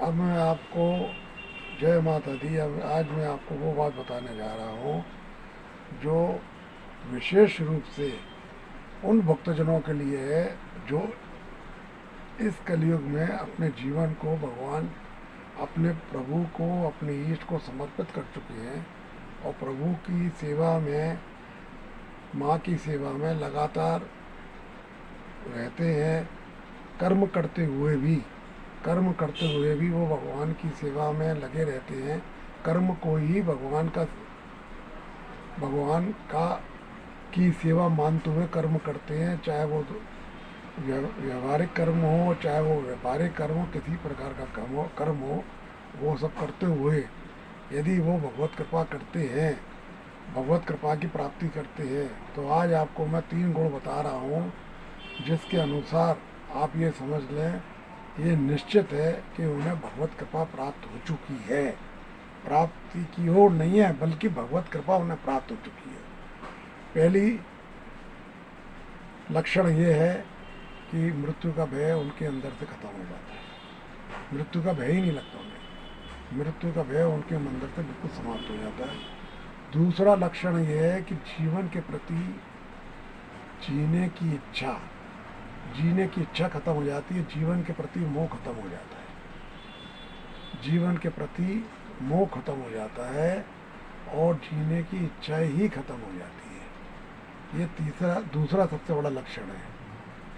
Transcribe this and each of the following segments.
अब मैं आपको जय माता दी। अब आज मैं आपको वो बात बताने जा रहा हूँ जो विशेष रूप से उन भक्तजनों के लिए है जो इस कलयुग में अपने जीवन को भगवान, अपने प्रभु को, अपने ईष्ट को समर्पित कर चुके हैं और प्रभु की सेवा में, माँ की सेवा में लगातार रहते हैं। कर्म करते हुए भी वो भगवान की सेवा में लगे रहते हैं। कर्म को ही भगवान का की सेवा मानते हुए कर्म करते हैं, चाहे वो व्यवहारिक कर्म हो, चाहे वो व्यापारिक कर्म हो, किसी प्रकार का कर्म हो, वो सब करते हुए यदि वो भगवत कृपा करते हैं, भगवत कृपा की प्राप्ति करते हैं, तो आज आपको मैं 3 गुण बता रहा हूँ जिसके अनुसार आप ये समझ लें, ये निश्चित है कि उन्हें भगवत कृपा प्राप्त हो चुकी है। प्राप्ति की ओर नहीं है, बल्कि भगवत कृपा उन्हें प्राप्त हो चुकी है। पहली लक्षण ये है कि मृत्यु का भय उनके अंदर से खत्म हो जाता है। मृत्यु का भय ही नहीं लगता उन्हें, मृत्यु का भय उनके अंदर से बिल्कुल समाप्त हो जाता है। दूसरा लक्षण ये है कि जीवन के प्रति जीने की इच्छा खत्म हो जाती है। जीवन के प्रति मोह खत्म हो जाता है। जीवन के प्रति मोह खत्म हो जाता है और जीने की इच्छा ही खत्म हो जाती है। ये दूसरा सबसे बड़ा लक्षण है।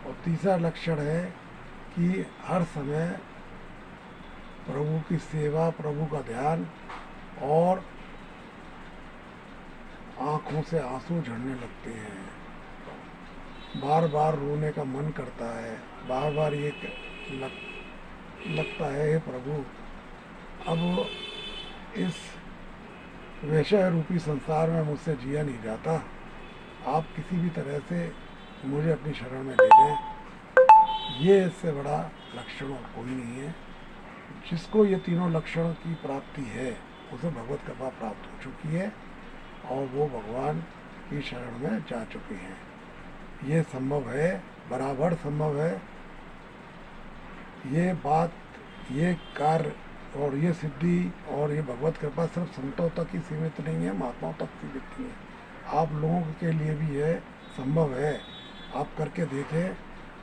और तीसरा लक्षण है कि हर समय प्रभु की सेवा, प्रभु का ध्यान, और आँखों से आंसू झड़ने लगते हैं। बार बार रोने का मन करता है, बार बार ये लगता है, हे प्रभु, अब इस विषय रूपी संसार में मुझसे जिया नहीं जाता, आप किसी भी तरह से मुझे अपनी शरण में ले लें। ये इससे बड़ा लक्षण और कोई नहीं है। जिसको ये तीनों लक्षण की प्राप्ति है, उसे भगवत कृपा प्राप्त हो चुकी है और वो भगवान की शरण में जा चुके हैं। ये संभव है, बराबर संभव है। ये बात, ये कार्य और ये सिद्धि और ये भगवत कृपा सिर्फ संतों तक ही सीमित नहीं है, महात्माओं तक सीमित नहीं है। आप लोगों के लिए भी ये संभव है। आप करके देखें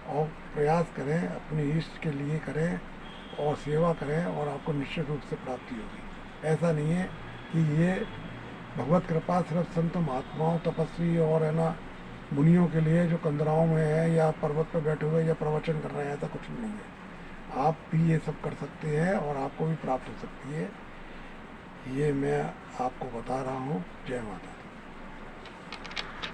और प्रयास करें, अपने इष्ट के लिए करें और सेवा करें और आपको निश्चित रूप से प्राप्ति होगी। ऐसा नहीं है कि ये भगवत कृपा सिर्फ संत महात्माओं, तपस्वी और है ना मुनियों के लिए जो कंदराओं में है या पर्वत पर बैठे हुए या प्रवचन कर रहे हैं, ऐसा कुछ नहीं है। आप भी ये सब कर सकते हैं और आपको भी प्राप्त हो सकती है। ये मैं आपको बता रहा हूँ। जय माता दी।